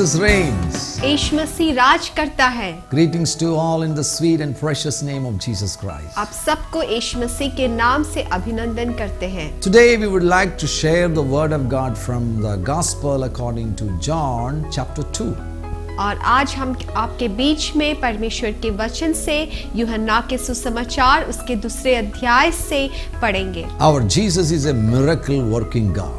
Jesus reigns. यीशु मसीह राज करता है। Greetings to all in the sweet and precious name of Jesus Christ. आप सबको यीशु मसीह के नाम से अभिनंदन करते हैं। Today we would like to share the word of God from the Gospel according to John chapter 2. और आज हम आपके बीच में परमेश्वर के वचन से यूहन्ना के सुसमाचार उसके दूसरे अध्याय से पढ़ेंगे। Our Jesus is a miracle working God.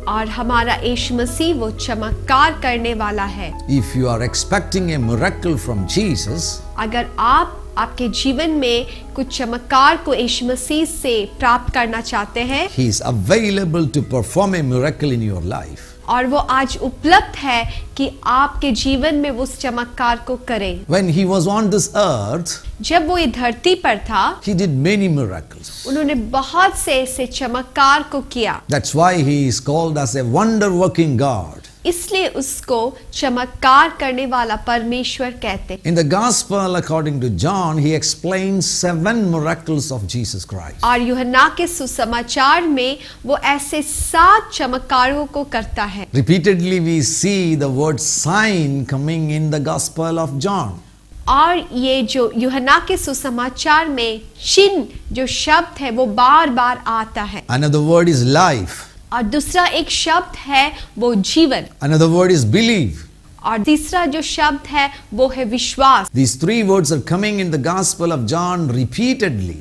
और हमारा यीशु मसीह वो चमत्कार करने वाला है। If you are expecting a miracle from Jesus, अगर आप आपके जीवन में कुछ चमत्कार को यीशु मसीह से प्राप्त करना चाहते हैं, He is available to perform a miracle in your life. और वो आज उपलब्ध है कि आपके जीवन में वो उस चमत्कार को करें। When he was on this earth, जब वो ये धरती पर था, he did many miracles. उन्होंने बहुत से ऐसे चमत्कार को किया। That's why he is called as a wonder working God. इसलिए उसको चमत्कार करने वाला परमेश्वर कहते हैं। In the Gospel according to John, he explains 7 miracles of Jesus Christ. और यूहन्ना के सुसमाचार में वो ऐसे 7 चमत्कारों को करता है। Repeatedly we see the word sign coming in the Gospel of John. और ये जो यूहन्ना के सुसमाचार में चिन्ह जो शब्द है वो बार बार आता है। Another word is life. और दूसरा एक शब्द है वो जीवन। Another word is believe. और तीसरा जो शब्द है वो है विश्वास। These 3 words are coming in the Gospel of John repeatedly.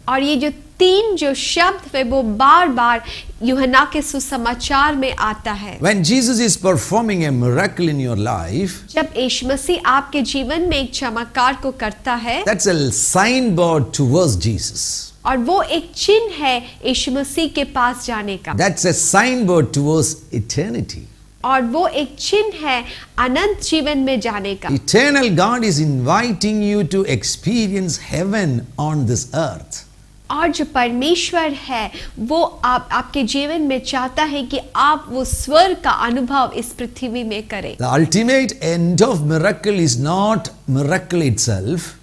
और ये जो 3 जो शब्द है वो बार बार यूहन्ना के सुसमाचार में आता है। When Jesus is performing a miracle in your life, जब यीशु मसीह आपके जीवन में एक चमत्कार को करता है, that's a signboard towards Jesus. और वो एक चिन्ह है यीशु मसीह के पास जाने का। That's a signboard towards eternity. और वो एक चिन्ह है अनंत जीवन में जाने का। Eternal God is inviting you to experience heaven on this earth. और जो परमेश्वर है वो आपके जीवन में चाहता है कि आप वो स्वर्ग का अनुभव इस पृथ्वी में करें। The ultimate end of miracle is not miracle itself.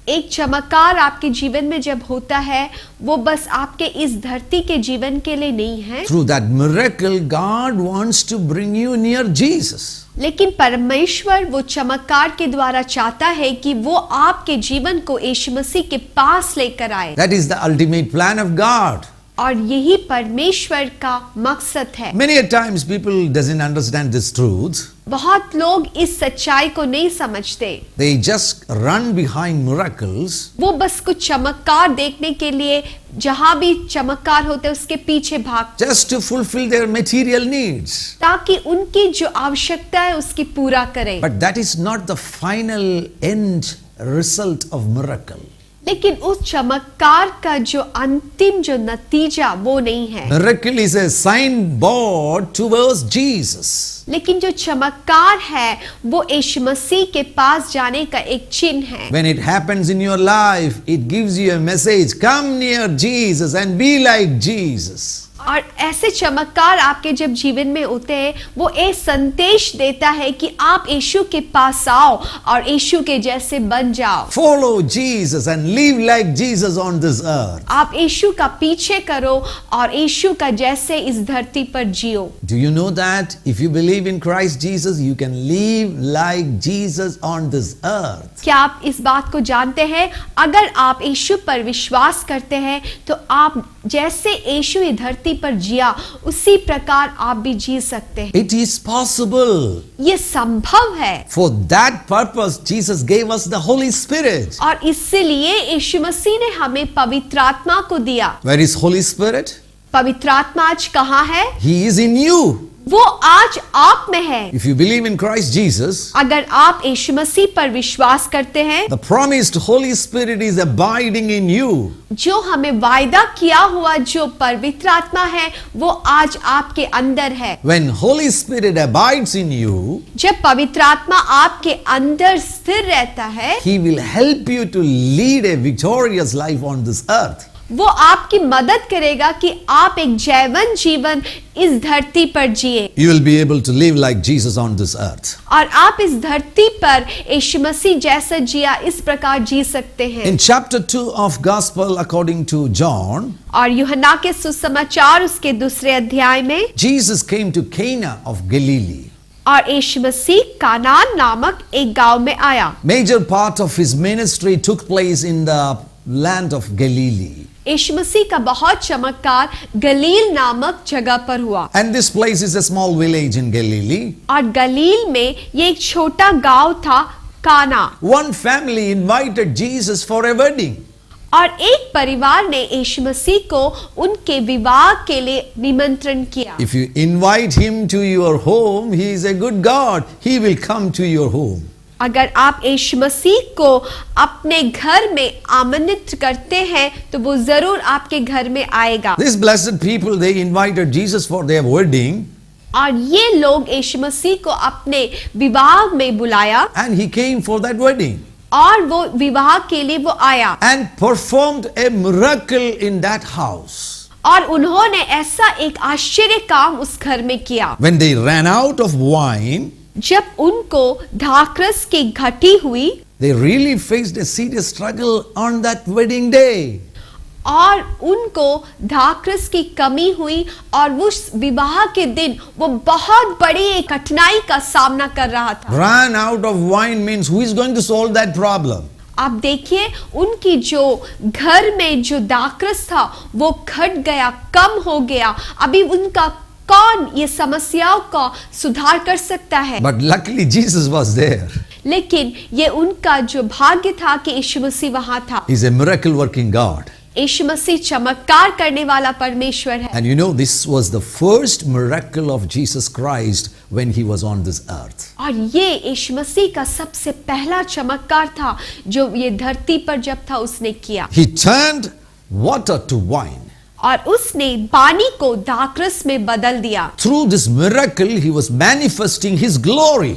एक चमत्कार आपके जीवन में जब होता है वो बस आपके इस धरती के जीवन के लिए नहीं है। Through that miracle, God wants to bring you near Jesus. लेकिन परमेश्वर वो चमत्कार के द्वारा चाहता है कि वो आपके जीवन को यीशु मसीह के पास लेकर आए। That is the ultimate plan of God. और यही परमेश्वर का मकसद है। Many a times people doesn't understand this truth. बहुत लोग इस सच्चाई को नहीं समझते। They just run behind miracles. वो बस कुछ चमत्कार देखने के लिए जहां भी चमत्कार होते उसके पीछे भाग, Just to fulfill their material needs. ताकि उनकी जो आवश्यकता है उसकी पूरा करें। But that is not the final end result of miracle. लेकिन उस चमत्कार का जो अंतिम जो नतीजा वो नहीं है। Miracle is a signboard towards Jesus. लेकिन जो चमत्कार है वो यीशु मसीह के पास जाने का एक चिन्ह है। When it happens in your life, it gives you a message. Come near Jesus and be like Jesus. और ऐसे चमत्कार आपके जब जीवन में होते हैं वो एक संदेश देता है कि आप यीशु के पास आओ और यीशु के जैसे बन जाओ। Follow Jesus and live like Jesus on this earth. आप यीशु का पीछे करो और यीशु का जैसे इस धरती पर जियो। Do you know that if you believe in Christ Jesus, you can live like Jesus on this earth? क्या आप इस बात को जानते हैं? अगर आप यीशु पर विश्वास करते हैं तो आप जैसे यीशु इस धरती पर जिया उसी प्रकार आप भी जी सकते हैं। It is possible. ये संभव है। For that purpose, Jesus gave us the Holy Spirit. और इसलिए यीशु मसीह ने हमें पवित्र आत्मा को दिया। Where is Holy Spirit? पवित्र आत्मा आज कहाँ है? He is in you. वो आज आप में है। If you believe in Christ Jesus, अगर आप यीशु मसीह पर विश्वास करते हैं, the promised Holy Spirit is abiding in you. जो हमें वायदा किया हुआ जो पवित्र आत्मा है वो आज आपके अंदर है। When Holy Spirit abides in you, जब पवित्र आत्मा आपके अंदर स्थिर रहता है, He will help you to lead a victorious life on this earth. वो आपकी मदद करेगा कि आप एक जैवन जीवन इस धरती पर जिए। You will be able to live like Jesus on this earth. और आप इस धरती पर यीशु मसीह जैसा जिया इस प्रकार जी सकते हैं। In chapter 2 of Gospel according to John, और यूहन्ना के सुसमाचार उसके दूसरे अध्याय में Jesus came to Cana of Galilee. और यीशु मसीह कानान नामक एक गांव में आया। Major part of his ministry took place in the land of Galilee. यीशु मसीह का बहुत चमत्कार गलील नामक जगह पर हुआ। And this place is a small village in Galilee. और गलील में ये एक छोटा गांव था, काना। One family invited Jesus for a wedding. और एक परिवार ने यीशु मसीह को उनके विवाह के लिए निमंत्रण किया। If you invite him to your home, he is a good God. He will come to your home. अगर आप यीशु मसीह को अपने घर में आमंत्रित करते हैं तो वो जरूर आपके घर में आएगा। These blessed people, they invited Jesus for their wedding. और ये लोग यीशु मसीह को अपने विवाह में बुलाया And he came for that wedding. और वो विवाह के लिए वो आया And performed a miracle in that house. और उन्होंने ऐसा एक आश्चर्य काम उस घर में किया। When they ran out of wine, जब उनको द्राक्षरस की घटी हुई, they really faced a serious struggle on that wedding day. और उनको द्राक्षरस की कमी हुई और उस विवाह के दिन वो बहुत बड़ी एक कठिनाई का सामना कर रहा था। Ran out of wine means who is going to solve that problem? आप देखिए उनकी जो घर में जो द्राक्षरस था वो घट गया, कम हो गया। अभी उनका कौन ये समस्याओं का सुधार कर सकता है? But luckily Jesus was there. लेकिन ये उनका जो भाग्य था कि यीशु मसीह वहां था। He's a miracle working God. यीशु मसीह चमत्कार करने वाला परमेश्वर है। And you know, this was the first miracle of Jesus Christ when he was on this earth. और ये यीशु मसीह का सबसे पहला चमत्कार था जो ये धरती पर जब था उसने किया। He turned water to wine. और उसने पानी को द्राक्षरस में बदल दिया। Through this miracle, he was manifesting his glory.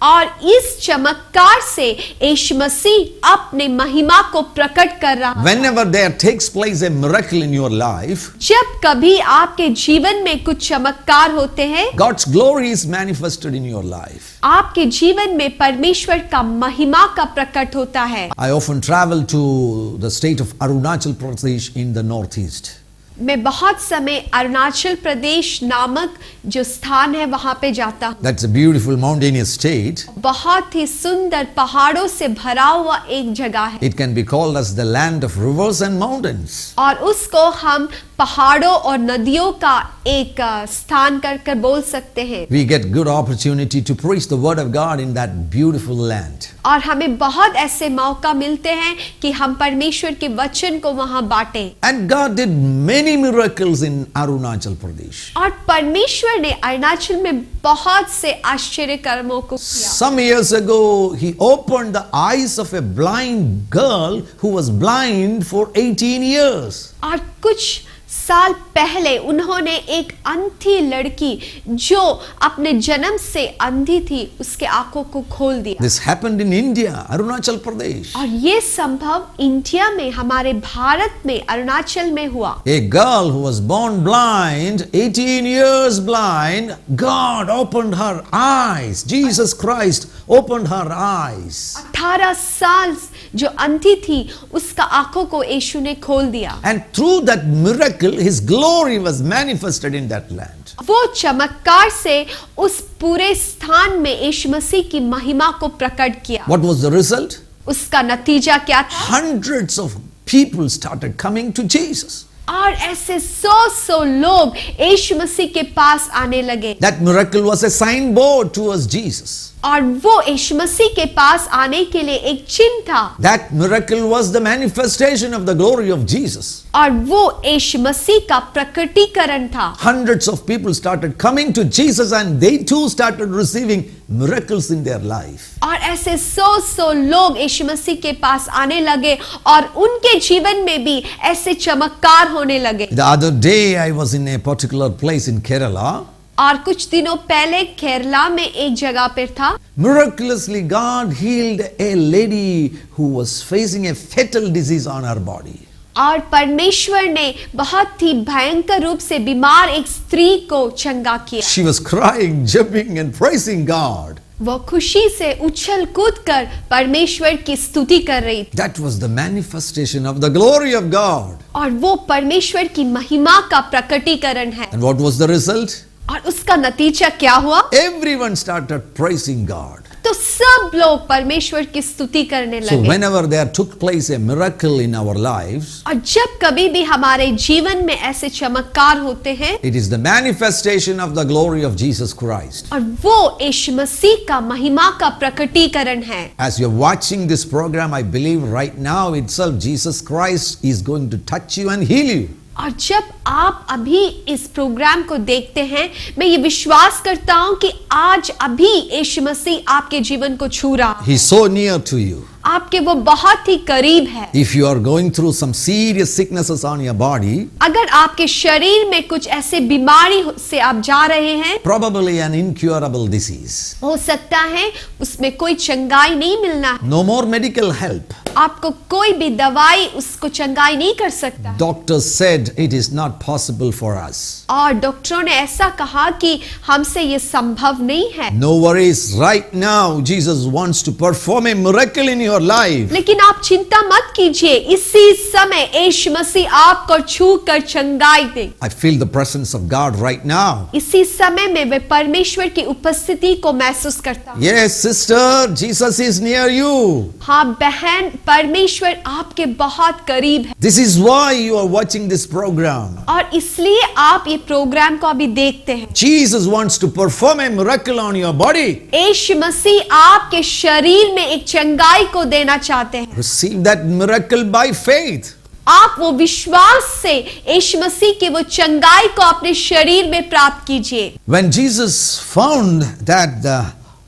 और इस चमत्कार से यीशु मसीह अपने महिमा को प्रकट कर रहा है। Whenever there takes place a miracle in your life, जब कभी आपके जीवन में कुछ चमत्कार होते हैं, God's glory is manifested in your life. आपके जीवन में परमेश्वर का महिमा का प्रकट होता है। I often travel to the state of Arunachal Pradesh in the northeast. मैं बहुत समय अरुणाचल प्रदेश नामक जो स्थान है वहां पे जाता हूँ। That's a beautiful mountainous state. बहुत ही सुंदर पहाड़ों से भरा हुआ एक जगह है। It can be called as the land of rivers and mountains. और उसको हम पहाड़ों और नदियों का एक स्थान कर बोल सकते हैं। We get good opportunity to preach the word of God in that beautiful land. और हमें बहुत ऐसे मौका मिलते हैं कि हम परमेश्वर के वचन को वहां बांटें। And God did many miracles in Arunachal Pradesh. और परमेश्वर ने अरुणाचल में बहुत से आश्चर्य कर्मों को किया। Some years ago, he opened the eyes of a blind girl who was blind for 18 years. और कुछ साल पहले उन्होंने एक अंधी लड़की जो अपने जन्म से अंधी थी उसके आंखों को खोल दिया। This happened in India, Arunachal Pradesh. और ये संभव इंडिया में, हमारे भारत में, अरुणाचल में हुआ। A girl who was born blind, 18 years blind, God opened her eyes. Jesus Christ opened her eyes. 18 साल जो अंधी थी उसका आंखों को यीशु ने खोल दिया। And through that miracle, his glory was manifested in that land. वो चमत्कार से उस पूरे स्थान में यीशु मसीह की महिमा को प्रकट किया। What was the result? उसका नतीजा क्या था? Hundreds of people started coming to Jesus. और ऐसे 100 लोग यीशु मसीह के पास आने लगे। That miracle was a signboard towards Jesus. और वो यीशु मसीह के पास आने के लिए एक चिन्ह था। That miracle was the manifestation of the glory of Jesus. और वो यीशु मसीह का प्रकटीकरण था। Hundreds of people started coming to Jesus and they too started receiving miracles in their life. और ऐसे 100 लोग यीशु मसीह के पास आने लगे और उनके जीवन में भी ऐसे चमत्कार होने लगे। The other day I was in a particular place in Kerala. और कुछ दिनों पहले केरला में एक जगह पर था। Miraculously God healed a lady who was facing a fatal disease on her body. और परमेश्वर ने बहुत ही भयंकर रूप से बीमार एक स्त्री को चंगा किया। She was crying, jumping and praising God. वो खुशी से उछल कूद कर परमेश्वर की स्तुति कर रही थी। That was the manifestation of the glory of God. और वो परमेश्वर की महिमा का प्रकटीकरण है। And what was the result? और उसका नतीजा क्या हुआ? Everyone started praising God. तो सब लोग परमेश्वर की स्तुति करने So लगे। whenever there took place a miracle in our lives, और जब कभी भी हमारे जीवन में ऐसे चमत्कार होते हैं, it is the manifestation of the glory of Jesus Christ. और वो यीशु मसीह का महिमा का प्रकटीकरण है। As you're watching this program, I believe right now itself Jesus Christ is going to touch you and heal you. और जब आप अभी इस प्रोग्राम को देखते हैं, मैं ये विश्वास करता हूं कि आज अभी यीशु मसीह आपके जीवन को छू रहा है। He's so near to you. आपके वो बहुत ही करीब है। If you are going through some serious sicknesses on your body, अगर आपके शरीर में कुछ ऐसे बीमारी से आप जा रहे हैं, probably an incurable disease, हो सकता है उसमें कोई चंगाई नहीं मिलना है, no more medical help. आपको कोई भी दवाई उसको चंगाई नहीं कर सकता। Doctors said it is not possible for us. और डॉक्टरों ने ऐसा कहा कि हमसे ये संभव नहीं है। No worries, right now Jesus wants to perform a miracle in your life. लेकिन आप चिंता मत कीजिए, इसी समय यीशु मसीह आपको छू कर चंगाई दे। I feel the presence of God right now. इसी समय में वे परमेश्वर की उपस्थिति को महसूस करता हूं। Yes, sister, Jesus is near you. हाँ बहन, परमेश्वर आपके बहुत करीब है। This is why you are watching this program. और इसलिए आप ये प्रोग्राम को अभी देखते हैं। Jesus wants to perform a miracle on your body. यीशु मसीह आपके शरीर में एक चंगाई को देना चाहते हैं। Receive that miracle by faith. आप वो विश्वास से यीशु मसीह के वो चंगाई को अपने शरीर में प्राप्त कीजिए। When Jesus found that the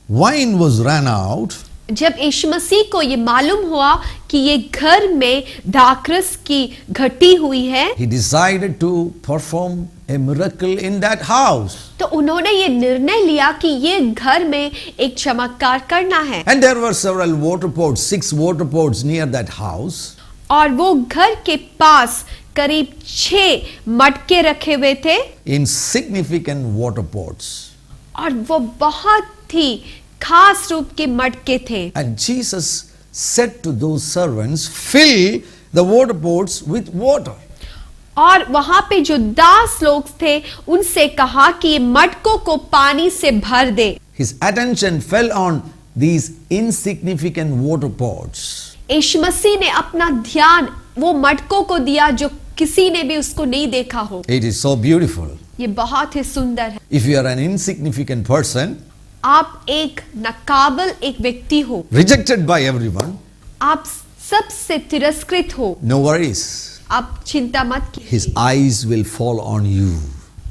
wine was run out, जब यीशु मसीह को ये मालूम हुआ कि ये घर में दाखरस की घटी हुई है, he decided to perform a miracle in that house. तो उन्होंने ये निर्णय लिया कि ये घर में एक चमत्कार करना है। And there were several water pots, 6 water pots near that house. और वो घर के पास करीब 6 मटके रखे हुए थे, Insignificant water pots. और वो बहुत ही खास रूप के मटके थे। And Jesus said to those servants, fill the water pots with water. और वहां पे जो दास लोग थे उनसे कहा कि ये मटकों को पानी से भर दे। His attention fell on these insignificant water pots. यीशु मसीह ने अपना ध्यान वो मटकों को दिया जो किसी ने भी उसको नहीं देखा हो। It is so beautiful. ये बहुत ही सुंदर है। If you are an insignificant person, आप एक नकाबल एक व्यक्ति हो, rejected by everyone, आप सबसे तिरस्कृत हो, no worries. आप चिंता मत कीजिए, His eyes will fall on you.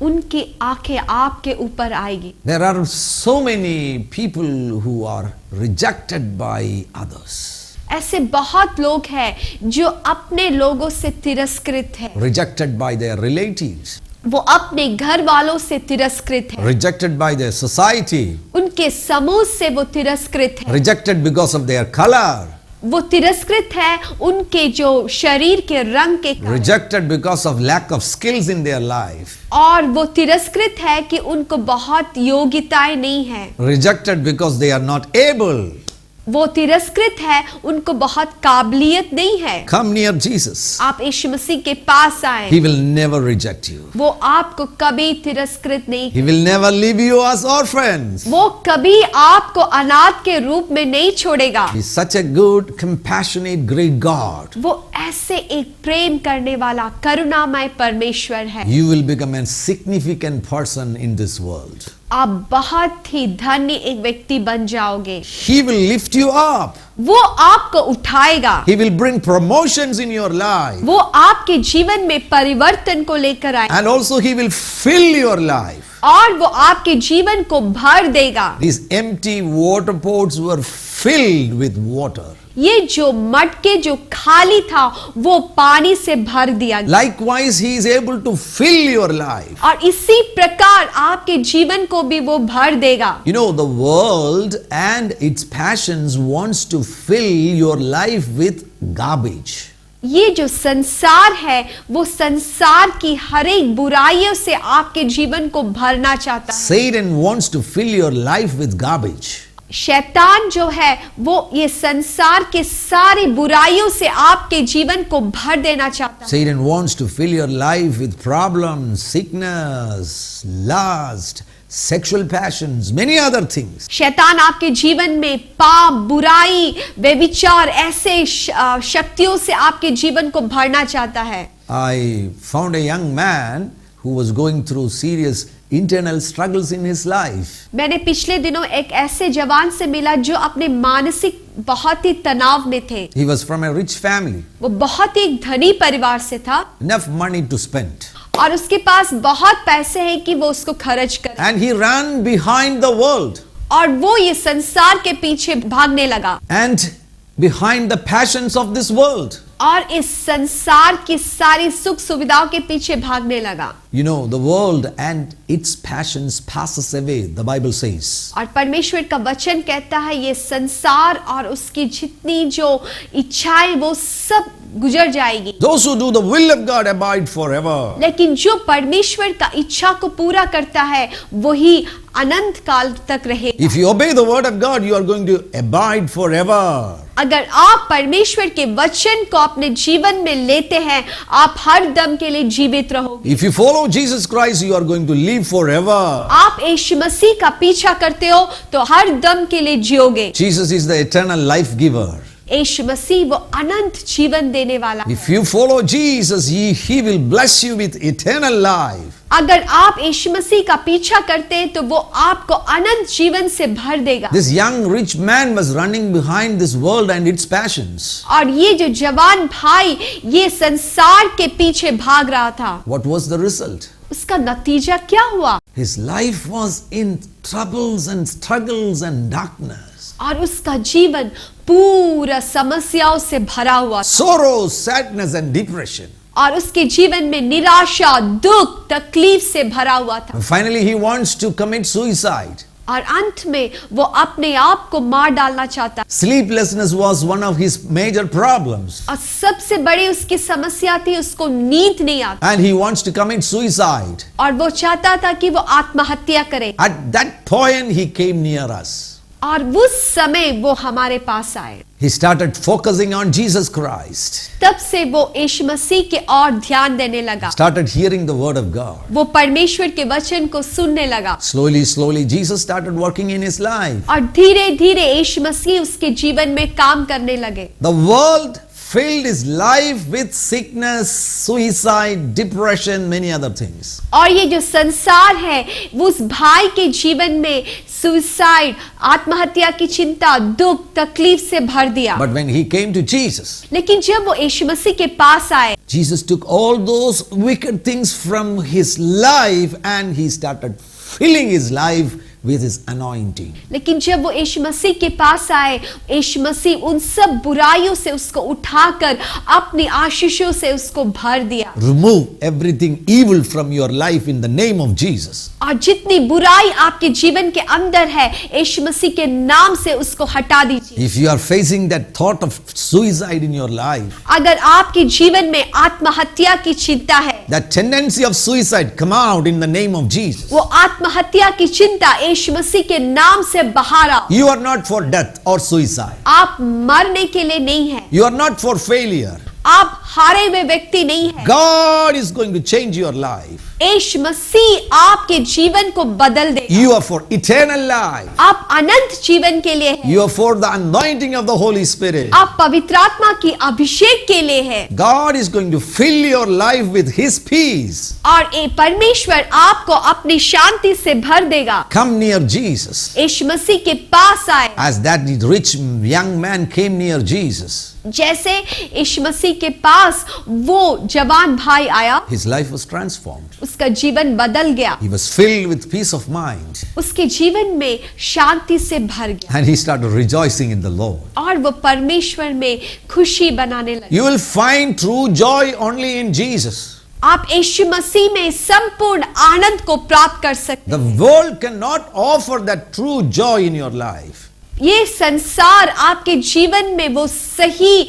उनकी आंखें आपके ऊपर आएगी। There are so many people who are rejected by others. ऐसे बहुत लोग हैं जो अपने लोगों से तिरस्कृत है, Rejected by their relatives. वो अपने घर वालों से तिरस्कृत है, Rejected by their society. उनके समूह से वो तिरस्कृत है, Rejected because of their color. वो तिरस्कृत है उनके जो शरीर के रंग के कारण, Rejected because of lack of skills in their life. और वो तिरस्कृत है कि उनको बहुत योग्यताएं नहीं है, Rejected because they are not able. वो तिरस्कृत है उनको बहुत काबिलियत नहीं है। Come near Jesus. आप यीशु मसीह के पास आए, He will never reject you. वो आपको कभी तिरस्कृत नहीं, He will never leave you as orphans. वो कभी आपको अनाथ के रूप में नहीं छोड़ेगा। He is such a good, compassionate, great God. वो ऐसे एक प्रेम करने वाला करुणामय परमेश्वर है। You will become a significant person in this world. आप बहुत ही धन्य एक व्यक्ति बन जाओगे। He will lift you up. वो आपको उठाएगा, He will bring promotions in your life. वो आपके जीवन में परिवर्तन को लेकर आए, And also He will fill your life. और वो आपके जीवन को भर देगा। These empty water pots were filled with water. ये जो मटके जो खाली था वो पानी से भर दिया गया। Likewise, He is able to fill your life. और इसी प्रकार आपके जीवन को भी वो भर देगा। You know, the world and its passions wants to fill your life with garbage. ये जो संसार है वो संसार की हर एक बुराइयों से आपके जीवन को भरना चाहता है। Satan wants to fill your life with garbage. शैतान जो है वो ये संसार के सारी बुराइयों से आपके जीवन को भर देना चाहता है। Satan wants to fill your life with problems, sickness, lust, sexual passions, many other things. शैतान आपके जीवन में पाप, बुराई, व्यभिचार ऐसे शक्तियों से आपके जीवन को भरना चाहता है। I found a young man who was going through serious internal struggles in his life. मैंने पिछले दिनों एक ऐसे जवान से मिला जो अपने मानसिक बहुत ही तनाव में थे। He was from a rich family, वो बहुत ही धनी परिवार से था enough money to spend. और उसके पास बहुत पैसे हैं कि वो उसको खर्च करे। And he ran behind the world और वो ये संसार के पीछे भागने लगा and behind the passions of this world. और इस संसार की सारी सुख सुविधाओं के पीछे भागने लगा। You know, the world and its passions passes away, the Bible says. और परमेश्वर का वचन कहता है ये संसार और उसकी जितनी जो इच्छाएं वो सब गुजर जाएगी। Those who do the will of God abide forever. लेकिन जो परमेश्वर का इच्छा को पूरा करता है वही अनंत काल तक रहे। If you obey the word of God, you are going to abide forever. अगर आप परमेश्वर के वचन को अपने जीवन में लेते हैं आप हर दम के लिए जीवित रहोगे। If you follow Jesus Christ, you are going to live forever. आप यीशु मसीह का पीछा करते हो तो हर दम के लिए जियोगे। Jesus is the eternal life giver. यीशु मसीह वो अनंत जीवन देने वाला है। If you follow Jesus, he will bless you with eternal life. अगर आप यीशु मसीह का पीछा करते हैं तो वो आपको अनंत जीवन से भर देगा। This young rich man was running behind this world and its passions. और ये जो जवान भाई ये संसार के पीछे भाग रहा था। What was the result? उसका नतीजा क्या हुआ? His life was in troubles and struggles and darkness. और उसका जीवन पूरा समस्याओं से भरा हुआ था। Sorrow, sadness and depression. और उसके जीवन में निराशा, दुख, तकलीफ से भरा हुआ था। And finally he wants to commit suicide. और अंत में वो अपने आप को मार डालना चाहता। Sleeplessness was one of his major problems. और सबसे बड़ी उसकी समस्या थी उसको नींद नहीं आती। And he wants to commit suicide. और वो चाहता था कि वो आत्महत्या करे। At that point he came near us. और उस समय वो हमारे पास आए। He started focusing on Jesus Christ. तब से वो यीशु मसीह के और ध्यान देने लगा। Started hearing the word of God. वो परमेश्वर के वचन को सुनने लगा। Slowly Jesus started working in his life. और धीरे धीरे यीशु मसीह उसके जीवन में काम करने लगे। The world filled his life with sickness, suicide, depression, many other things. और ये जो संसार है वो उस भाई के जीवन में सुसाइड, आत्महत्या की चिंता, दुख, तकलीफ से भर दिया। But when he came to Jesus, लेकिन जब वो यीशु मसीह के पास आए Jesus took all those wicked things from his life and he started filling his life with his anointing. लेकिन जब वो यीशु मसीह के पास आए यीशु मसीह उन सब बुराइयों से उसको उठाकर अपनी आशीषों से उसको भर दिया। Remove everything evil from your life in the name of Jesus. और जितनी बुराई आपके जीवन के अंदर है यीशु मसीह के नाम से उसको हटा दीजिए। If you are facing that thought of suicide in your life, अगर आपके जीवन में आत्महत्या की चिंता है that tendency of suicide, come out in the name of Jesus. वो आत्महत्या की चिंता यीशु मसीह के नाम से बाहर आओ। You are not for death or suicide. आप मरने के लिए नहीं है। You are not for failure. आप हारे हुए व्यक्ति नहीं है। God is going to change your life. यीशु मसीह आपके जीवन को बदल देगा। You are for eternal life. आप अनंत जीवन के लिए है। You are for the anointing of the Holy Spirit. आप पवित्र आत्मा की अभिषेक के लिए है। God is going to fill your life with His peace. और ये परमेश्वर आपको अपनी शांति से भर देगा। Come near Jesus. यीशु मसीह के पास आए। As that rich young man came near Jesus, जैसे यीशु मसीह के पास वो जवान भाई आया his life was transformed. उसका जीवन बदल गया। He was filled with peace of mind. उसके जीवन में शांति से भर गया। And he started rejoicing in the Lord. और वो परमेश्वर में खुशी बनाने लगे। You will find true joy only in Jesus. आप यीशु मसीह में संपूर्ण आनंद को प्राप्त कर सकते The world cannot offer that true joy in your life. ये संसार आपके जीवन में वो सही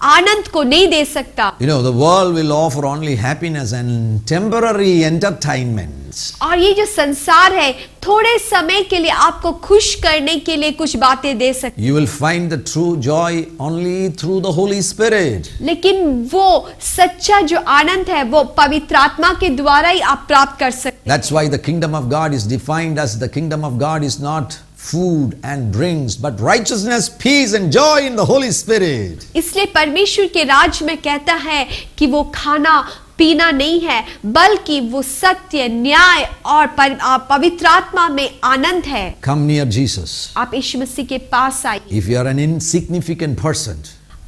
आनंद को नहीं दे सकता। You know, the world will offer only happiness and temporary entertainments. और ये जो संसार है थोड़े समय के लिए आपको खुश करने के लिए कुछ बातें दे सकते, You will find the true joy only through the Holy Spirit. लेकिन वो सच्चा जो आनंद है वो पवित्र आत्मा के द्वारा ही आप प्राप्त कर सकते। That's why the kingdom of God is defined as the kingdom of God is not food and drinks, but righteousness, peace and joy in the Holy Spirit. इसलिए परमेश्वर के राज्य में कहता है कि वो खाना पीना नहीं है, बल्कि वो सत्य, न्याय और पवित्र आत्मा में आनंद है। Come near Jesus. आप यीशु मसीह के पास आइए। If you are an insignificant person,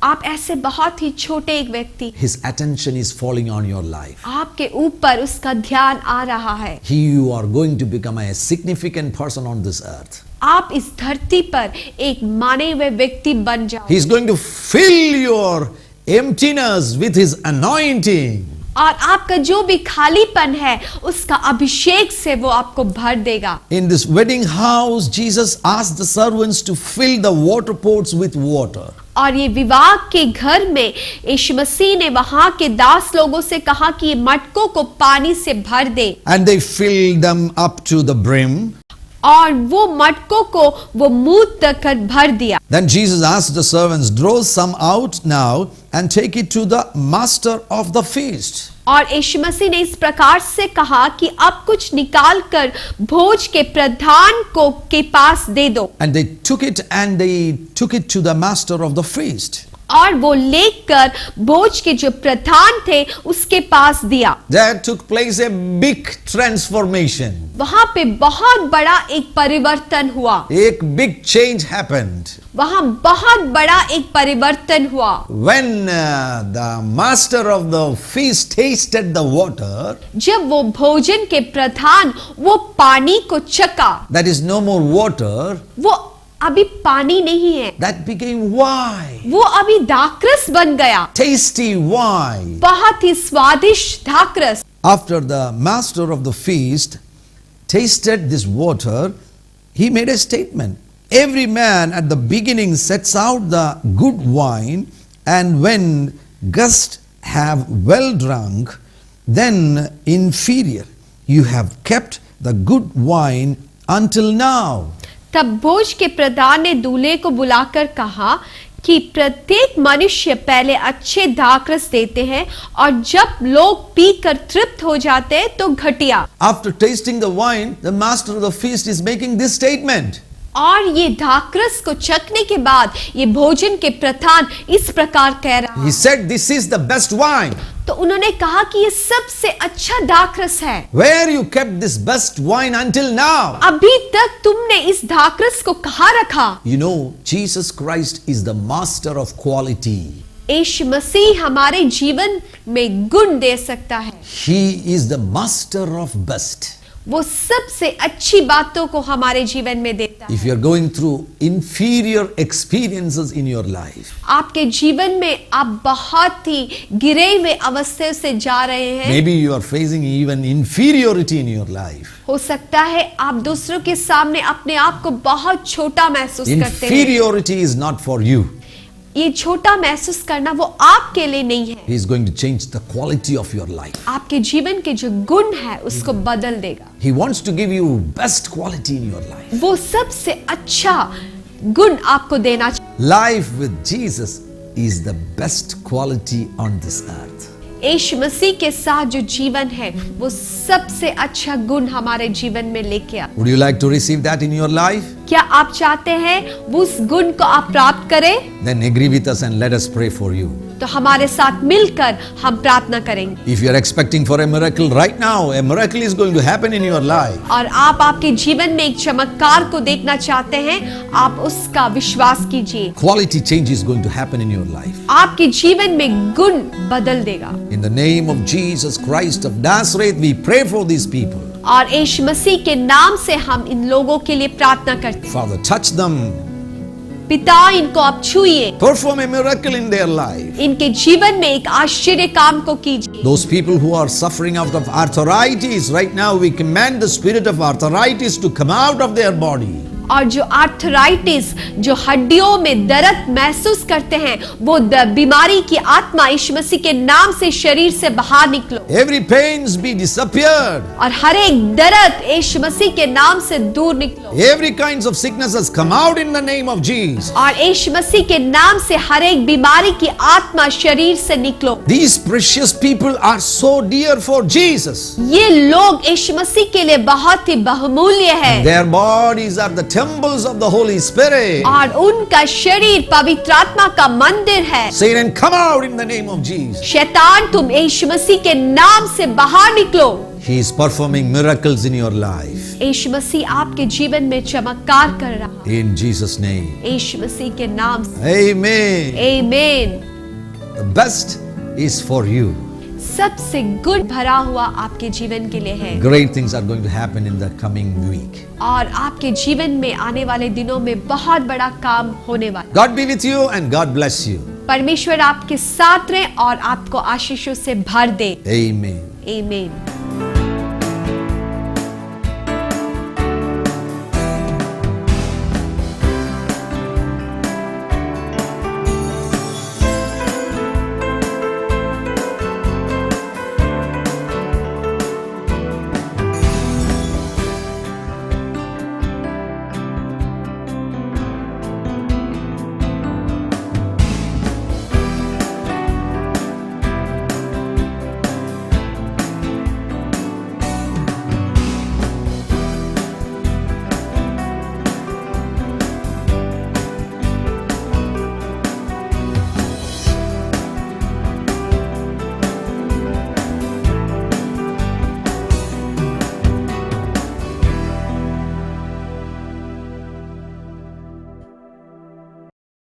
आप ऐसे बहुत ही छोटे एक व्यक्ति, His attention is falling on your life. आपके ऊपर उसका ध्यान आ रहा है। You are going to become a significant person on this earth. आप इस धरती पर एक माने हुए व्यक्ति बन जाओ। He is going to fill your emptiness with His anointing. और आपका जो भी खालीपन है उसका अभिषेक से वो आपको भर देगा। In this wedding house, Jesus asked the servants to fill the water pots with water. और ये विवाह के घर में यीशु मसीह ने वहां के दास लोगों से कहा कि ये मटकों को पानी से भर दे। And they filled them up to the brim. और वो मटकों को वो मुंह तक भर दिया। Then Jesus asked the servants, draw some out now and take it to the master of the feast. और यीशु मसीह ने इस प्रकार से कहा कि अब कुछ निकाल कर भोज के प्रधान को के पास दे दो। And they took it to the master of the feast. और वो लेकर भोज के जो प्रधान थे उसके पास दिया। There took place a big transformation. वहां पे बहुत बड़ा एक परिवर्तन हुआ। A big change happened. वहां बहुत बड़ा एक परिवर्तन हुआ। When the master of the feast tasted the water, जब वो भोजन के प्रधान वो पानी को चखा, that is no more water, वो अभी पानी नहीं है, that became wine. वो अभी दाखरस बन गया। Tasty wine. बहुत ही स्वादिष्ट दाखरस। After the master of the feast tasted this water, he made a statement. Every man at the beginning sets out the good wine, and when guests have well drunk, then inferior. You have kept the good wine until now. तब भोज के प्रधान ने दूल्हे को बुलाकर कहा कि प्रत्येक मनुष्य पहले अच्छे दाखरस देते हैं और जब लोग पीकर तृप्त हो जाते हैं तो घटिया। After tasting the wine, the master of the feast is making this statement. और ये दाखरस को चखने के बाद ये भोजन के प्रधान इस प्रकार कह रहा। He said, "This is the best wine." तो उन्होंने कहा कि ये सबसे अच्छा दाखरस है। Where you kept this best wine until now? अभी तक तुमने इस दाखरस को कहाँ रखा? You know, Jesus Christ is the master of quality. यीशु मसीह हमारे जीवन में गुण दे सकता है। He is the master of best. वो सबसे अच्छी बातों को हमारे जीवन में देता है। If you are going through inferior experiences in your life, आपके जीवन में आप बहुत ही गिरे हुए अवस्था से जा रहे हैं। maybe you are facing even inferiority in your life. हो सकता है आप दूसरों के सामने अपने आप को बहुत छोटा महसूस करते हैं। Inferiority is not for you. ये छोटा महसूस करना वो आपके लिए नहीं है। He is going to change the quality of your life. आपके जीवन के जो गुण है उसको बदल देगा। He wants to give you best quality in your life. वो सबसे अच्छा गुण आपको देना चाहिए। Life with Jesus is the best quality on this earth. यीशु मसीह के साथ जो जीवन है वो सबसे अच्छा गुण हमारे जीवन में लेके आ। Would you like to receive that in your life? क्या आप चाहते हैं वो उस गुण को आप प्राप्त करें? Then agree with us and let us pray for you. तो हमारे साथ मिलकर हम प्रार्थना करेंगे। If you are expecting for a miracle right now, a miracle is going to happen in your life. और आप आपके जीवन में एक चमत्कार को देखना चाहते हैं, आप उसका विश्वास कीजिए। Quality change is going to happen in your life. आपके जीवन में गुण बदल देगा। In the name of Jesus Christ of Nazareth, we pray for these people. और यीशु मसीह के नाम से हम इन लोगों के लिए प्रार्थना करते हैं। Father, touch them. पिता, इनको आप छुइए। Perform a miracle in their life. इनके जीवन में एक आश्चर्य काम को कीजिए। Those people who are suffering out of arthritis, right now we command the spirit of arthritis to come out of their body. और जो आर्थराइटिस, जो हड्डियों में दर्द महसूस करते हैं, वो बीमारी की आत्मा यीशु मसीह के नाम से शरीर से बाहर निकलो। Every pains be disappeared. और हर एक दर्द यीशु मसीह के नाम से दूर निकलो। Every kinds of sicknesses come out in the name of Jesus. और यीशु मसीह के नाम से हर एक बीमारी की आत्मा शरीर से निकलो। These precious people are so dear for Jesus. ये लोग यीशु मसीह के लिए बहुत ही बहुमूल्य है। Their bodies are the temples of the Holy Spirit. और उनका शरीर पवित्र आत्मा का मंदिर है। Satan, come out in the name of Jesus. शैतान, तुम यीशु मसीह के नाम से बाहर निकलो। He is performing miracles in your life. यीशु मसीह आपके जीवन में चमत्कार कर रहा है। In Jesus' name. यीशु मसीह के नाम से। Amen. आमीन। The best is for you. सबसे गुण भरा हुआ आपके जीवन के लिए है। Great things are going to happen in the coming week. और आपके जीवन में आने वाले दिनों में बहुत बड़ा काम होने वाला। God be with you and God bless you. परमेश्वर आपके साथ रहे और आपको आशीषों से भर दे। Amen. आमीन।